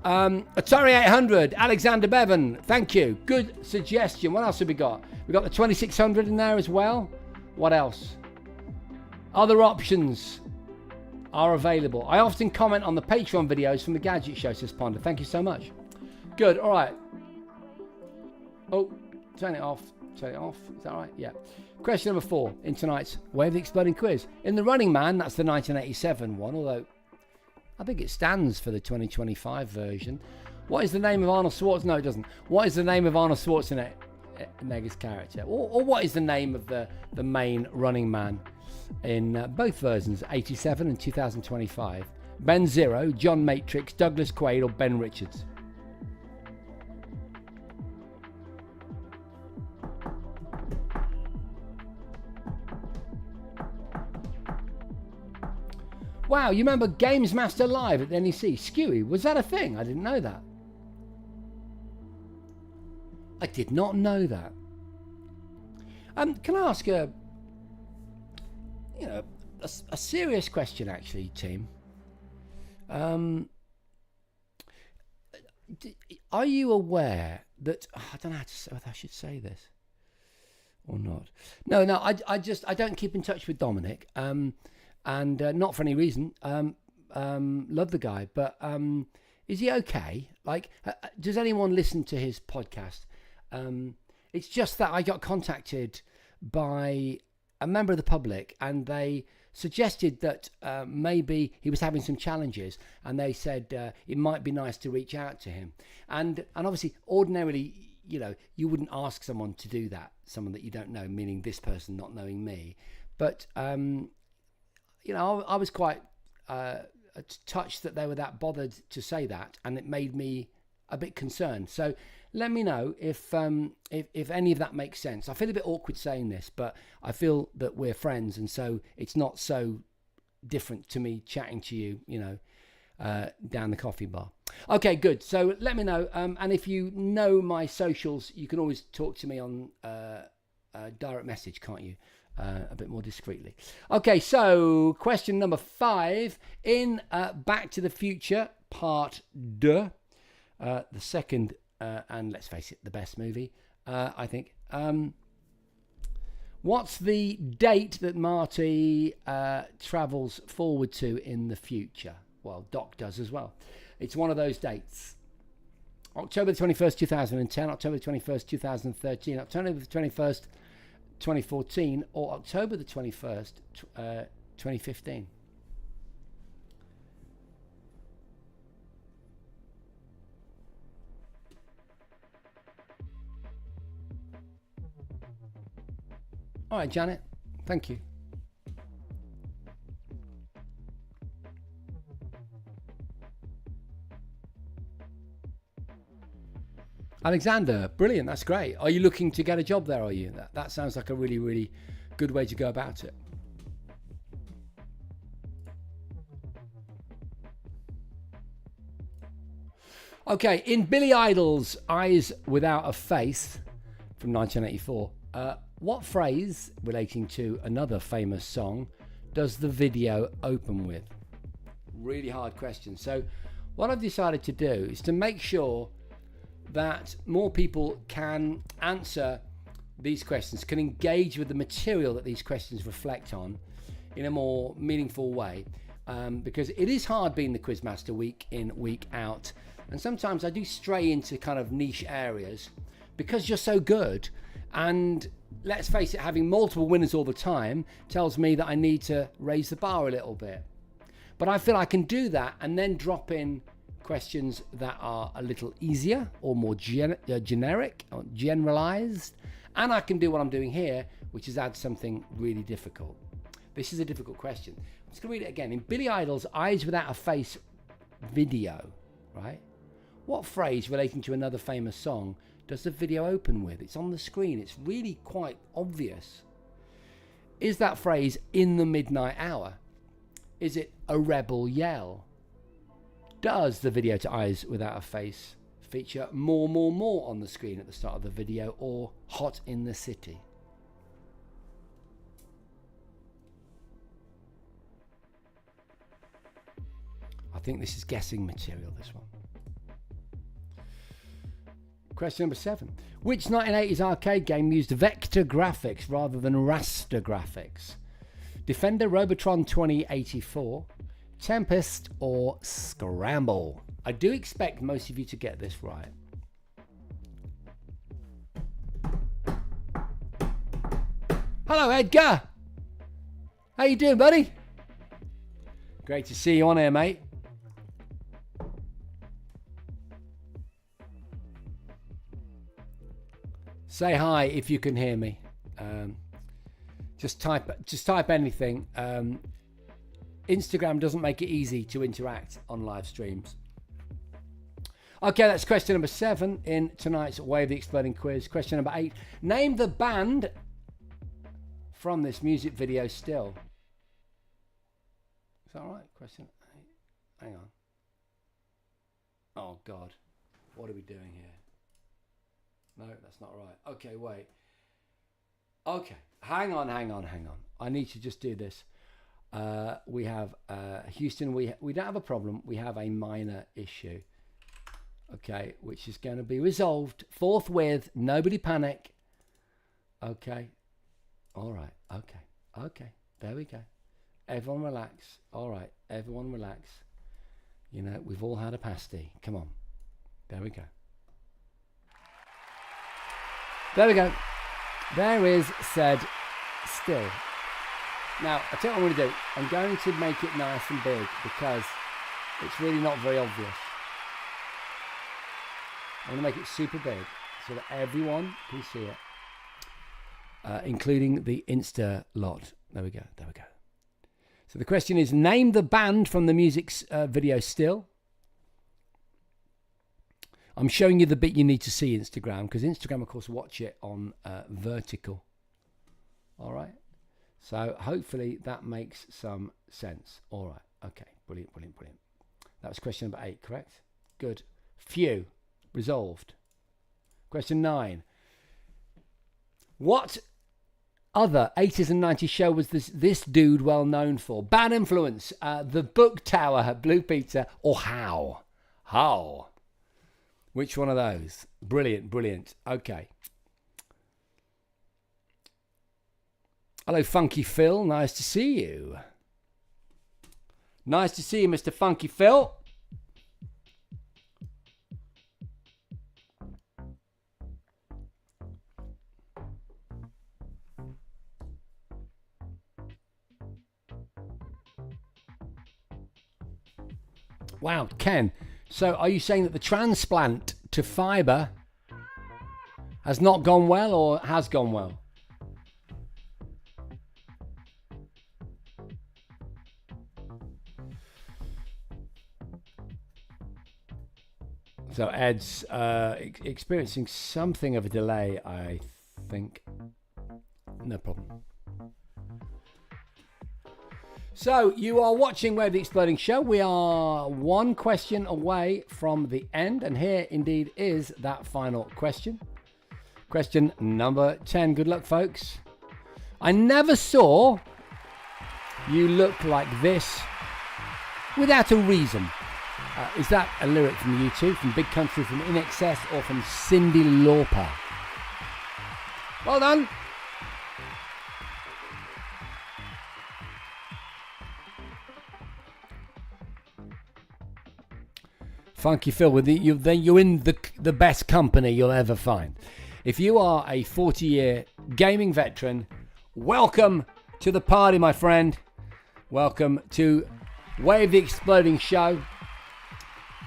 Atari 800, Alexander Bevan, thank you. Good suggestion. What else have we got? We got the 2600 in there as well. What else? Other options are available. I often comment on the Patreon videos from the Gadget Show, says Ponder. Thank you so much. Good, all right. Oh, turn it off. Turn it off. Is that right? Yeah. Question number 4 in tonight's Way of the Exploding Quiz. In The Running Man, that's the 1987 one, although I think it stands for the 2025 version. What is the name of Arnold Schwarzenegger? No, it doesn't. What is the name of Arnold Schwarzenegger's character? Or what is the name of the main running man in both versions, 87 and 2025? Ben Zero, John Matrix, Douglas Quaid, or Ben Richards? Wow, you remember Games Master Live at the NEC? Skewy, was that a thing? I didn't know that. I did not know that. Can I ask a serious question, actually, team? Are you aware that I don't know whether I should say this or not? No, I don't keep in touch with Dominic. And not for any reason. Love the guy, but is he okay? Like, does anyone listen to his podcast? It's just that I got contacted by a member of the public, and they suggested that maybe he was having some challenges, and they said it might be nice to reach out to him. And obviously, ordinarily, you wouldn't ask someone to do that, someone that you don't know, meaning this person not knowing me. But I was quite touched that they were that bothered to say that, and it made me a bit concerned. So let me know if any of that makes sense. I feel a bit awkward saying this, but I feel that we're friends, and so it's not so different to me chatting to you, down the coffee bar. Okay, good. So let me know. And if you know my socials, you can always talk to me on direct message, can't you? A bit more discreetly. Okay, so question number 5 in Back to the Future Part 2, the second and let's face it, the best movie, I think. What's the date that Marty travels forward to in the future? Well, Doc does as well. It's one of those dates. October the 21st, 2010, October the 21st, 2013, October the 21st, 2014, or October the 21st, 2015. All right, Janet, thank you. Alexander, brilliant, that's great. Are you looking to get a job there, are you? That sounds like a really, really good way to go about it. Okay, in Billy Idol's Eyes Without a Face from 1984, what phrase relating to another famous song does the video open with? Really hard question. So what I've decided to do is to make sure that more people can answer these questions, can engage with the material that these questions reflect on in a more meaningful way, because it is hard being the Quizmaster week in, week out, and sometimes I do stray into kind of niche areas because you're so good, and let's face it, having multiple winners all the time tells me that I need to raise the bar a little bit. But I feel I can do that and then drop in questions that are a little easier or more generic or generalized, and I can do what I'm doing here, which is add something really difficult. This is a difficult question. I'm just going to read it again. In Billy Idol's Eyes Without a Face video, right, what phrase relating to another famous song does the video open with? It's on the screen. It's really quite obvious. Is that phrase "in the midnight hour"? Is it a rebel yell? Does the video to eyes without a face feature more on the screen at the start of the video, or hot in the city? I think this is guessing material, this one. Question number 7. Which 1980s arcade game used vector graphics rather than raster graphics? Defender, Robotron 2084, Tempest, or Scramble? I do expect most of you to get this right. Hello, Edgar. How you doing, buddy? Great to see you on here, mate. Say hi if you can hear me. Just type anything. Instagram doesn't make it easy to interact on live streams. Okay, that's question number 7 in tonight's Way of the Exploding quiz. Question number 8. Name the band from this music video still. Is that right? Question 8. Hang on. Oh, God. What are we doing here? No, that's not right. Okay, wait. Okay, hang on. I need to just do this. We have Houston. We don't have a problem. We have a minor issue. Okay, which is going to be resolved forthwith. Nobody panic. Okay. All right. Okay. There we go. Everyone relax. All right. Everyone relax. You know, we've all had a pasty. Come on. There we go. There we go. There is said still. Now, I tell you what I'm going to do. I'm going to make it nice and big because it's really not very obvious. I'm going to make it super big so that everyone can see it, including the Insta lot. There we go. So the question is, name the band from the music's video still. I'm showing you the bit you need to see, Instagram, because Instagram, of course, watch it on vertical. All right. So hopefully that makes some sense. All right. Okay. Brilliant. That was question number 8, correct? Good. Phew. Resolved. Question 9. What other 80s and 90s show was this dude well known for? Bad Influence, The Book Tower, Blue Peter, or How? How? Which one of those? Brilliant. Okay. Hello, Funky Phil. Nice to see you. Nice to see you, Mr. Funky Phil. Wow, Ken. So are you saying that the transplant to fibre has not gone well or has gone well? So Ed's experiencing something of a delay, I think. No problem. So you are watching Way of the Exploding Show. We are one question away from the end, and here indeed is that final question. Question number 10. Good luck, folks. I never saw you look like this without a reason. Is that a lyric from U2, from Big Country, from In Excess, or from Cyndi Lauper? Well done. Funky Phil, you're in the best company you'll ever find. If you are a 40-year gaming veteran, welcome to the party, my friend. Welcome to Way of the Exploding Show,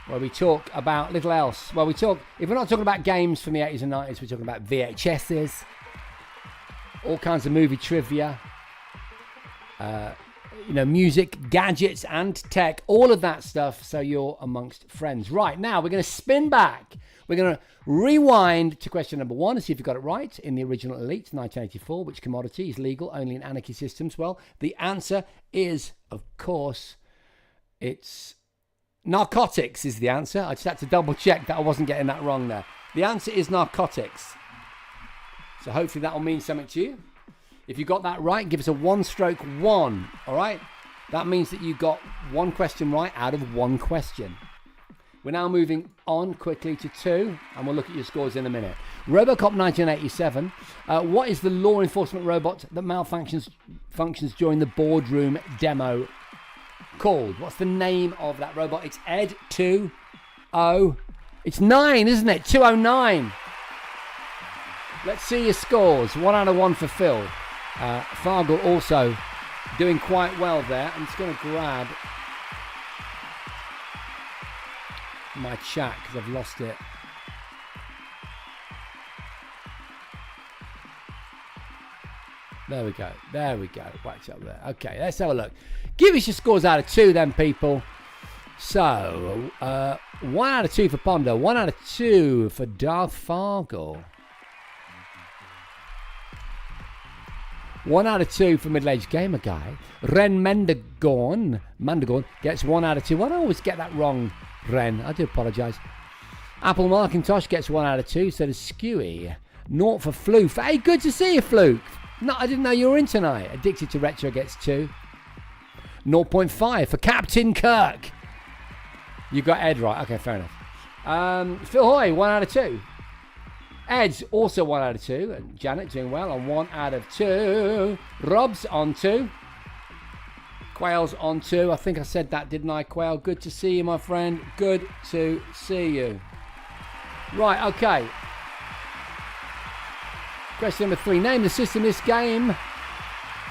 where we talk about little else. Well, if we're not talking about games from the 80s and 90s, we're talking about VHSs, all kinds of movie trivia, music, gadgets and tech, all of that stuff, so you're amongst friends. Right, now we're going to spin back. We're going to rewind to question number 1 and see if you got it right. In the original Elite, 1984, which commodity is legal only in anarchy systems? Well, the answer is, of course, it's narcotics is the answer. I just had to double check that I wasn't getting that wrong there. The answer is narcotics. So hopefully that will mean something to you. If you got that right, give us a 1-stroke 1. All right? That means that you got 1 question right out of 1 question. We're now moving on quickly to 2, and we'll look at your scores in a minute. RoboCop 1987. What is the law enforcement robot that functions during the boardroom demo called? What's the name of that robot? It's Ed 2-0. It's 9, isn't it? 209. Let's see your scores. 1 out of 1 for Phil. Fargle also doing quite well there. I'm just going to grab my chat because I've lost it. There we go. There we go. Wax up there. Okay, let's have a look. Give us your scores out of 2 then, people. So, 1 out of 2 for Ponder. 1 out of 2 for Darth Fargle. 1 out of 2 for Middle-Aged Gamer Guy. Ren Mandagorn gets 1 out of 2. Why do I always get that wrong, Ren? I do apologise. Apple Macintosh gets 1 out of 2. So does Skewy. 0 for Floof. Hey, good to see you, Fluke. No, I didn't know you were in tonight. Addicted to Retro gets 2. 0.5 for Captain Kirk. You got Ed right. Okay, fair enough. Phil Hoy, 1 out of 2. Ed's also 1 out of 2. And Janet doing well on 1 out of 2. Rob's on 2. Quail's on 2. I think I said that, didn't I, Quail? Good to see you, my friend. Good to see you. Right, okay. Question number 3. Name the system this game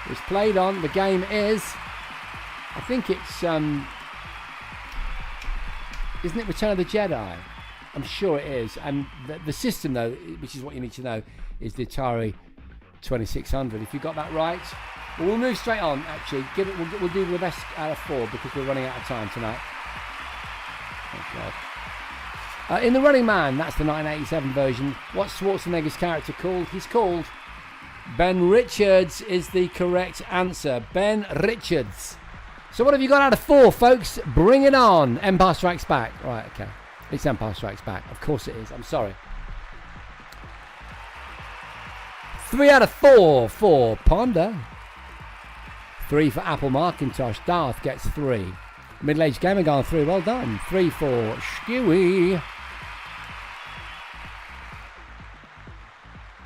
is played on. The game is, I think it's, isn't it Return of the Jedi? I'm sure it is. And the system, though, which is what you need to know, is the Atari 2600. If you got that right, well, we'll move straight on, actually. We'll do the best out of 4 because we're running out of time tonight. Oh, God. In The Running Man, that's the 1987 version. What's Schwarzenegger's character called? He's called Ben Richards is the correct answer. Ben Richards. So what have you got out of 4, folks? Bring it on. Empire Strikes Back. Right, okay. It's Empire Strikes Back. Of course it is. I'm sorry. 3 out of 4 for Ponder. 3 for Apple Macintosh. Darth gets 3. Middle-Aged Gamer Guy 3. Well done. 3 for Skewy.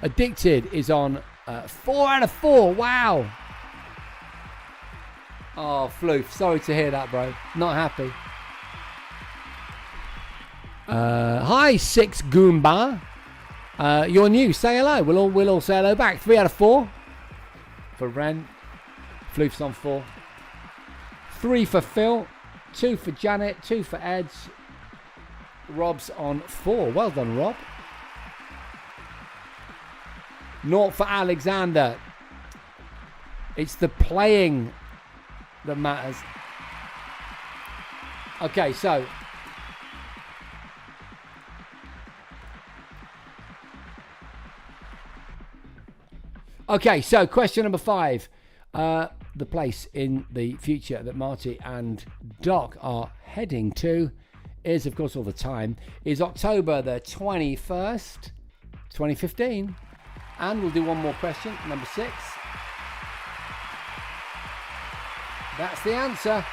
Addicted is on 4 out of 4. Wow. Oh, Floof. Sorry to hear that, bro. Not happy. Hi, 6 Goomba. You're new. Say hello. We'll all say hello back. 3 out of 4 for Ren. Floof's on 4. 3 for Phil. 2 for Janet. 2 for Eds. Rob's on 4. Well done, Rob. 0 for Alexander. It's the playing that matters. Okay, so question number 5. The place in the future that Marty and Doc are heading to is, of course, all the time, is October the 21st, 2015. And we'll do one more question, number 6. That's the answer.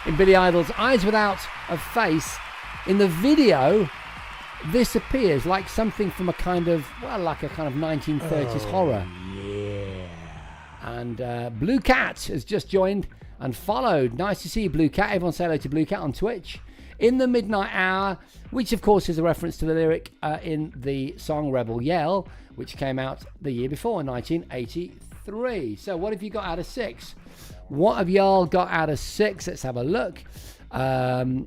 In Billy Idol's Eyes Without a Face, in the video, this appears like something from a kind of 1930s horror. Yeah. And Blue Cat has just joined and followed. Nice to see you, Blue Cat. Everyone say hello to Blue Cat on Twitch. In the Midnight Hour, which of course is a reference to the lyric in the song Rebel Yell, which came out the year before, 1983. So what have you got out of 6? What have y'all got out of 6? Let's have a look. 2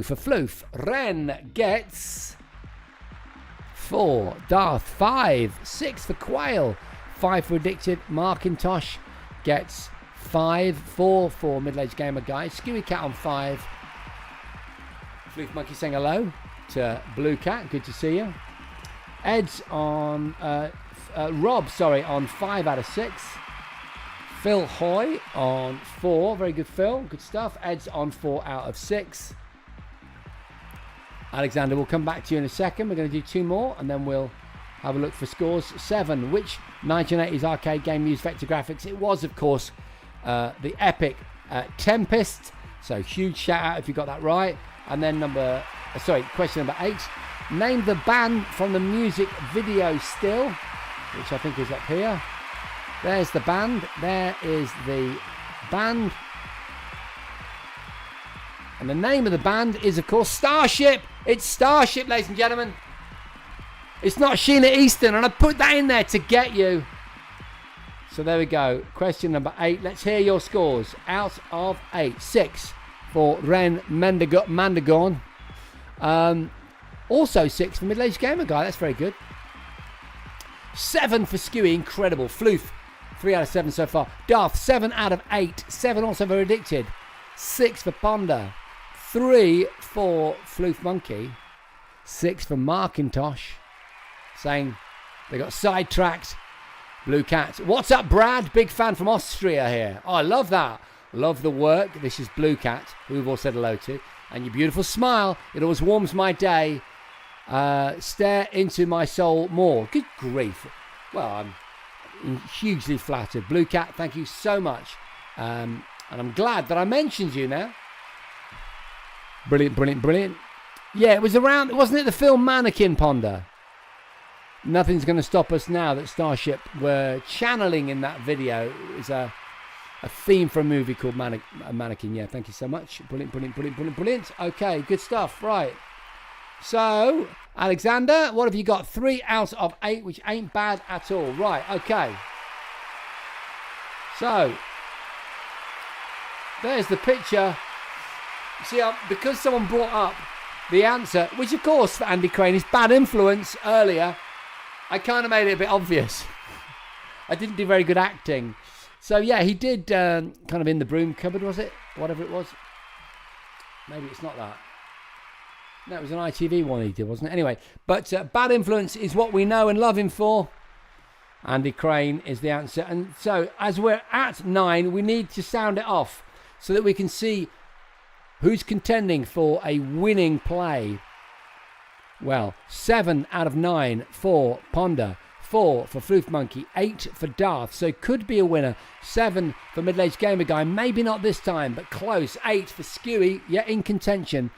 for Floof. Ren gets 4. Darth 5. 6 for Quail. 5 for Addicted. Macintosh gets 5. 4 for Middle-Aged Gamer Guy. Skewy Cat on 5. Floof Monkey saying hello. Blue Cat, good to see you. Ed's on, Rob, sorry, on 5 out of 6. Phil Hoy on 4, very good Phil, good stuff. Ed's on 4 out of 6. Alexander, we'll come back to you in a second. We're going to do 2 more and then we'll have a look for scores. 7, which 1980s arcade game used vector graphics? It was, of course, the epic Tempest. So huge shout out if you got that right. And then question number 8. Name the band from the music video still, which I think is up here. There's the band. There is the band. And the name of the band is, of course, Starship. It's Starship, ladies and gentlemen. It's not Sheena Easton, and I put that in there to get you. So there we go. Question number 8. Let's hear your scores. Out of 8. 6 for Ren Mandagon. Also 6 for Middle-Aged Gamer Guy. That's very good. 7 for Skewy. Incredible. Floof. 3 out of 7 so far. Darth. 7 out of 8. 7 also for Addicted. 6 for Ponder. 3 for Floof Monkey. 6 for Markintosh. Saying they got sidetracked. Blue Cat. What's up, Brad? Big fan from Austria here. Oh, I love that. Love the work. This is Blue Cat, who we've all said hello to. And your beautiful smile. It always warms my day. Stare into my soul more. Good grief. Well, I'm hugely flattered. Blue Cat, thank you so much. And I'm glad that I mentioned you now. Brilliant, brilliant, brilliant. Yeah, it was around, wasn't it the film Mannequin, Ponder? Nothing's going to stop us now that Starship were channeling in that video. It was a theme for a movie called Mannequin. Yeah, thank you so much. Brilliant, brilliant, brilliant, brilliant, brilliant. Okay, good stuff. Right. So, Alexander, what have you got? 3 out of 8, which ain't bad at all. Right, okay. So, there's the picture. See, because someone brought up the answer, which of course for Andy Crane is Bad Influence earlier, I kind of made it a bit obvious. I didn't do very good acting. So yeah, he did kind of In the Broom Cupboard, was it? Whatever it was. Maybe it's not that. No, it was an ITV one he did, wasn't it? Anyway, but Bad Influence is what we know and love him for. Andy Crane is the answer. And so as we're at 9, we need to sound it off so that we can see who's contending for a winning play. Well, 7 out of 9 for Ponder, 4 for Floof Monkey, 8 for Darth, so could be a winner. 7 for Middle-Aged Gamer Guy, maybe not this time, but close. 8 for Skewy, yeah, in contention.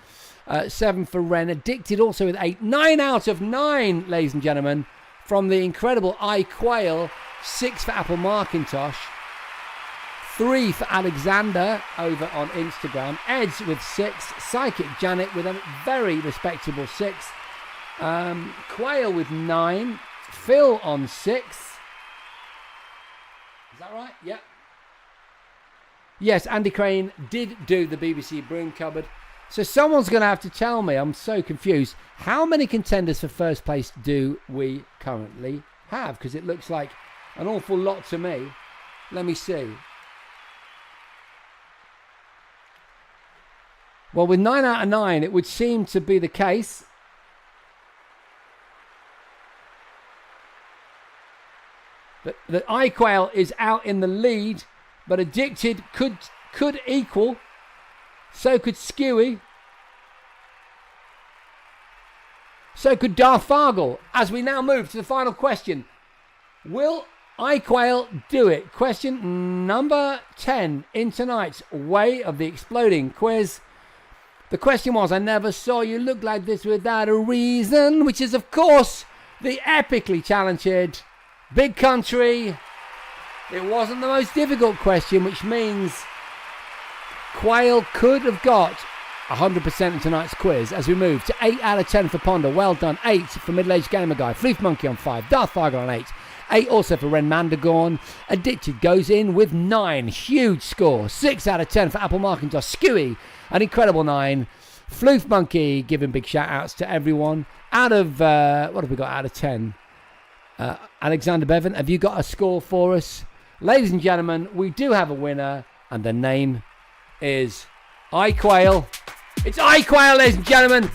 7 for Ren, Addicted also with 8. 9 out of 9, ladies and gentlemen, from the incredible iQuail. 6 for Apple Markintosh. 3 for Alexander over on Instagram. Ed's with 6. Psychic Janet with a very respectable 6. Quail with 9. Phil on 6. Is that right? Yeah. Yes, Andy Crane did do the BBC Broom Cupboard. So someone's going to have to tell me, I'm so confused, how many contenders for first place do we currently have? Because it looks like an awful lot to me. Let me see. Well, with 9 out of 9, it would seem to be the case. That iQuail is out in the lead, but Addicted could equal. So could Skewy. So could Darth Fargle. As we now move to the final question. Will iQuail do it? Question number 10 in tonight's Way of the Exploding quiz. The question was, I never saw you look like this without a reason, which is, of course, the epically talented Big Country. It wasn't the most difficult question, which means Quail could have got 100% in tonight's quiz as we move to 8 out of 10 for Ponder. Well done. 8 for Middle-Aged Gamer Guy. Floof Monkey on 5. Darth Fargo on 8. 8 also for Ren Mandagorn. Addicted goes in with 9. Huge score. 6 out of 10 for Apple Markintosh. Skewy, an incredible 9. Floof Monkey giving big shout outs to everyone. Out of, what have we got out of 10? Alexander Bevan, have you got a score for us? Ladies and gentlemen, we do have a winner, and the name is iQuail. It's iQuail, ladies and gentlemen.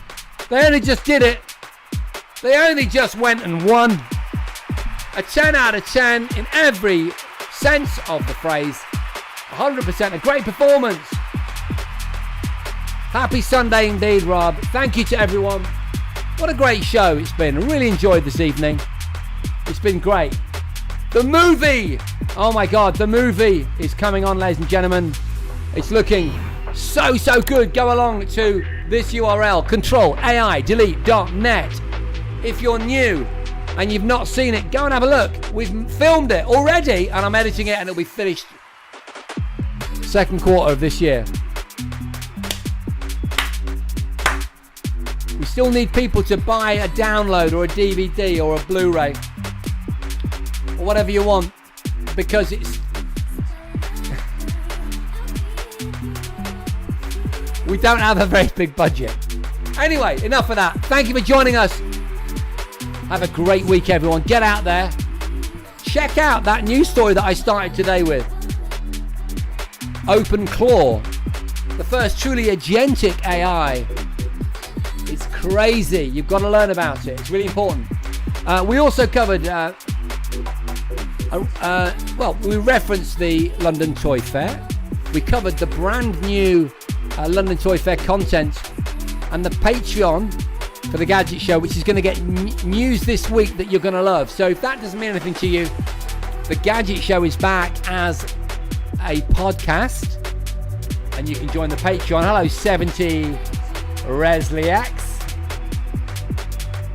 They only just did it. They only just went and won. A 10 out of 10 in every sense of the phrase. 100%, a great performance. Happy Sunday indeed, Rob. Thank you to everyone. What a great show it's been. I really enjoyed this evening. It's been great. The movie. Oh my God, the movie is coming on, ladies and gentlemen. It's looking so good. Go along to this URL, controlai.delete.net. If you're new and you've not seen it, go and have a look. We've filmed it already and I'm editing it and it'll be finished second quarter of this year. We still need people to buy a download or a DVD or a Blu-ray or whatever you want, because it's we don't have a very big budget. Anyway, enough of that. Thank you for joining us. Have a great week, everyone. Get out there. Check out that news story that I started today with. OpenClaw, the first truly agentic AI. It's crazy. You've got to learn about it. It's really important. We also covered, we referenced the London Toy Fair. We covered the brand new London Toy Fair content and the Patreon for the Gadget Show, which is going to get news this week that you're going to love. So if that doesn't mean anything to you, the Gadget Show is back as a podcast and you can join the Patreon. Hello 70 Resliax.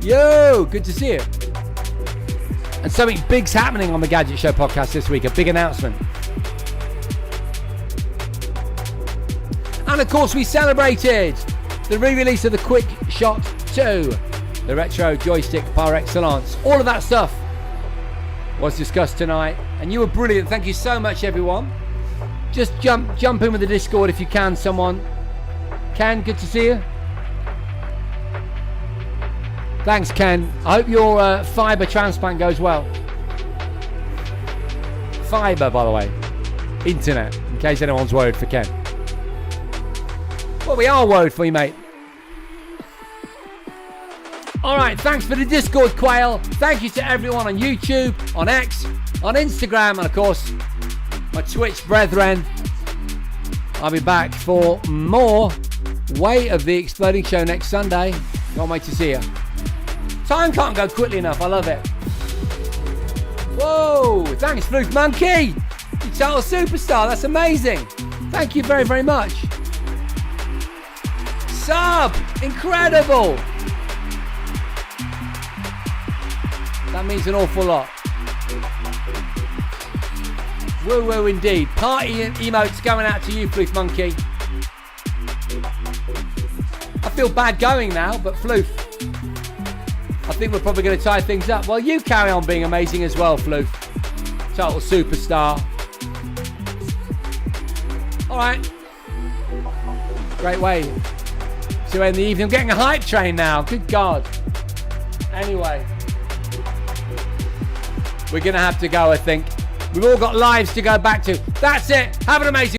Yo, good to see you. And something big's happening on the Gadget Show podcast this week, a big announcement. And of course we celebrated the re-release of the QuickShot II, the retro joystick par excellence. All of that stuff was discussed tonight and you were brilliant. Thank you so much, everyone. Just jump in with the Discord if you can, someone. Ken, good to see you. Thanks, Ken. I hope your fibre transplant goes well. Fibre, by the way. Internet, in case anyone's worried for Ken. Well, we are worried for you, mate. All right, thanks for the Discord, Quail. Thank you to everyone on YouTube, on X, on Instagram, and of course, my Twitch brethren. I'll be back for more Way of the Exploding Show next Sunday. Can't wait to see you. Time can't go quickly enough. I love it. Whoa, thanks, Fluke Monkey. You total superstar. That's amazing. Thank you very, very much. Sub, incredible. That means an awful lot. Woo woo indeed. Party emotes going out to you, Floof Monkey. I feel bad going now, but Floof, I think we're probably going to tie things up. Well, you carry on being amazing as well, Floof. Total superstar. All right. Great way to end the evening. I'm getting a hype train now. Good God. Anyway. We're going to have to go, I think. We've all got lives to go back to. That's it. Have an amazing